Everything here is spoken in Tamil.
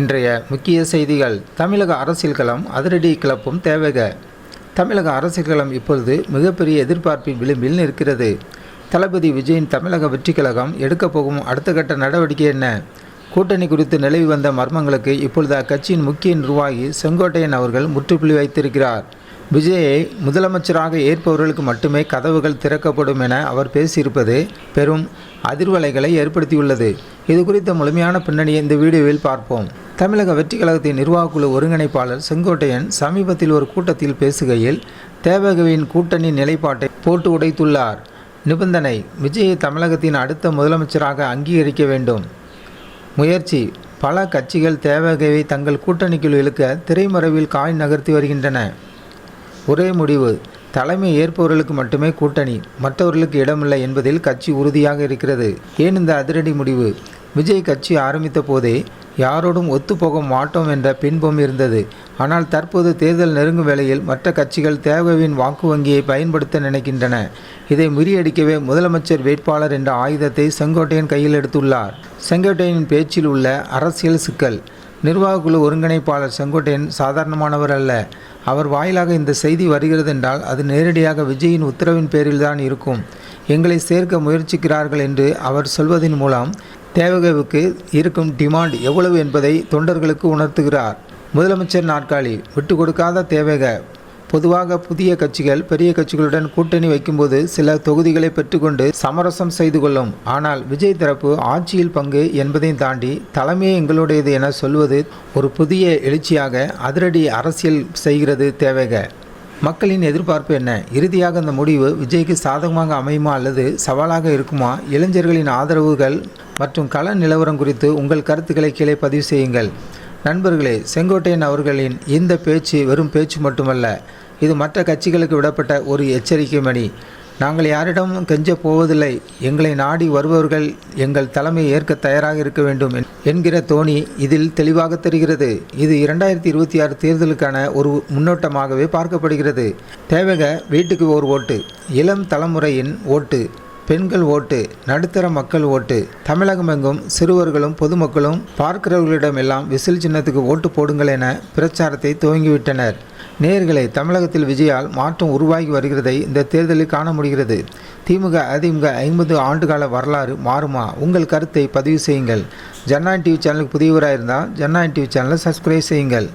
இன்றைய முக்கிய செய்திகள். தமிழக அரசியல் களம் அதிரடி கிளப்பும் தேவக. தமிழக அரசியல் களம் இப்பொழுது மிகப்பெரிய எதிர்பார்ப்பின் விளிம்பில் நிற்கிறது. தளபதி விஜயின் தமிழக வெற்றி கழகம் எடுக்கப் போகும் அடுத்த கட்ட நடவடிக்கை என்ன? கூட்டணி குறித்து நிலவி வந்த மர்மங்களுக்கு இப்பொழுது அக்கட்சியின் முக்கிய நிர்வாகி செங்கோட்டையன் அவர்கள் முற்றுப்புள்ளி வைத்திருக்கிறார். விஜயை முதலமைச்சராக ஏற்பவர்களுக்கு மட்டுமே கதவுகள் திறக்கப்படும் என அவர் பேசியிருப்பது பெரும் அதிர்வலைகளை ஏற்படுத்தியுள்ளது. இது குறித்த முழுமையான பின்னணியை இந்த வீடியோவில் பார்ப்போம். தமிழக வெற்றி கழகத்தின் நிர்வாகக்குழு ஒருங்கிணைப்பாளர் செங்கோட்டையன் சமீபத்தில் ஒரு கூட்டத்தில் பேசுகையில் தேவகவின் கூட்டணி நிலைப்பாட்டை போட்டு உடைத்துள்ளார். நிபந்தனை: விஜயை தமிழகத்தின் அடுத்த முதலமைச்சராக அங்கீகரிக்க வேண்டும். முயற்சி: பல கட்சிகள் தேவகவை தங்கள் கூட்டணிக்குள் இழுக்க திரைமறைவில் காய் நகர்த்தி வருகின்றன. ஒரே முடிவு: தலைமை ஏற்பவர்களுக்கு மட்டுமே கூட்டணி, மற்றவர்களுக்கு இடமில்லை என்பதில் கட்சி உறுதியாக இருக்கிறது. ஏன் இந்த அதிரடி முடிவு? விஜய் கட்சி ஆரம்பித்த போதே யாரோடும் ஒத்துப்போக மாட்டோம் என்ற பின்பும் இருந்தது. ஆனால் தற்போது தேர்தல் நெருங்கும் வேளையில் மற்ற கட்சிகள் தேவகவின் வாக்கு வங்கியை பயன்படுத்த நினைக்கின்றன. இதை முறியடிக்கவே முதலமைச்சர் வேட்பாளர் என்ற ஆயுதத்தை செங்கோட்டையன் கையில் எடுத்துள்ளார். செங்கோட்டையனின் பேச்சில் உள்ள அரசியல் சிக்கல். நிர்வாகக்குழு ஒருங்கிணைப்பாளர் செங்கோட்டையன் சாதாரணமானவர் அல்ல. அவர் வாயிலாக இந்த செய்தி வருகிறது என்றால் அது நேரடியாக விஜயின் உத்தரவின் பேரில்தான் இருக்கும். எங்களை சேர்க்க முயற்சிக்கிறார்கள் என்று அவர் சொல்வதன் மூலம் தேவகவுக்கு இருக்கும் டிமாண்ட் எவ்வளவு என்பதை தொண்டர்களுக்கு உணர்த்துகிறார். முதலமைச்சர் நாற்காலி விட்டு கொடுக்காத தேவக. பொதுவாக புதிய கட்சிகள் பெரிய கட்சிகளுடன் கூட்டணி வைக்கும்போது சில தொகுதிகளை பெற்றுக்கொண்டு சமரசம் செய்து கொள்ளும். ஆனால் விஜய் தரப்பு ஆட்சியில் பங்கு என்பதையும் தாண்டி தலைமையே எங்களுடையது என சொல்வது ஒரு புதிய எழுச்சியாக அதிரடி அரசியல் செய்கிறது தேவக. மக்களின் எதிர்பார்ப்பு என்ன? இறுதியாக அந்த முடிவு விஜய்க்கு சாதகமாக அமையுமா அல்லது சவாலாக இருக்குமா? இளைஞர்களின் ஆதரவுகள் மற்றும் கள நிலவரம் குறித்து உங்கள் கருத்துக்களை கீழே பதிவு செய்யுங்கள். நண்பர்களே, செங்கோட்டையன் அவர்களின் இந்த பேச்சு வெறும் பேச்சு மட்டுமல்ல, இது மற்ற கட்சிகளுக்கு விடப்பட்ட ஒரு எச்சரிக்கை மணி. நாங்கள் யாரிடமும் கெஞ்சப் போவதில்லை. எங்களை நாடி வருபவர்கள் எங்கள் தலைமை ஏற்க தயாராக இருக்க வேண்டும் என்கிற தோணி இதில் தெளிவாக தெரிகிறது. இது 2026 தேர்தலுக்கான ஒரு முன்னோட்டமாகவே பார்க்கப்படுகிறது. தேவக வீட்டுக்கு ஒரு ஓட்டு, இளம் தலைமுறையின் ஓட்டு, பெண்கள் ஓட்டு, நடுத்தர மக்கள் ஓட்டு, தமிழகமெங்கும் சிறுவர்களும் பொதுமக்களும் பார்க்கிறவர்களிடமெல்லாம் விசில் சின்னத்துக்கு ஓட்டு போடுங்கள் என பிரச்சாரத்தை துவங்கிவிட்டனர். நேயர்களே, தமிழகத்தில் விஜயால் மாற்றம் உருவாகி வருகிறதை இந்த தேர்தலில் காண முடிகிறது. திமுக அதிமுக 50 ஆண்டுகால வரலாறு மாறுமா? உங்கள் கருத்தை பதிவு செய்யுங்கள். ஜனநாயகம் டிவி சேனலுக்கு புதியவராக இருந்தால் ஜனநாயகம் டிவி சேனலை சப்ஸ்கிரைப் செய்யுங்கள்.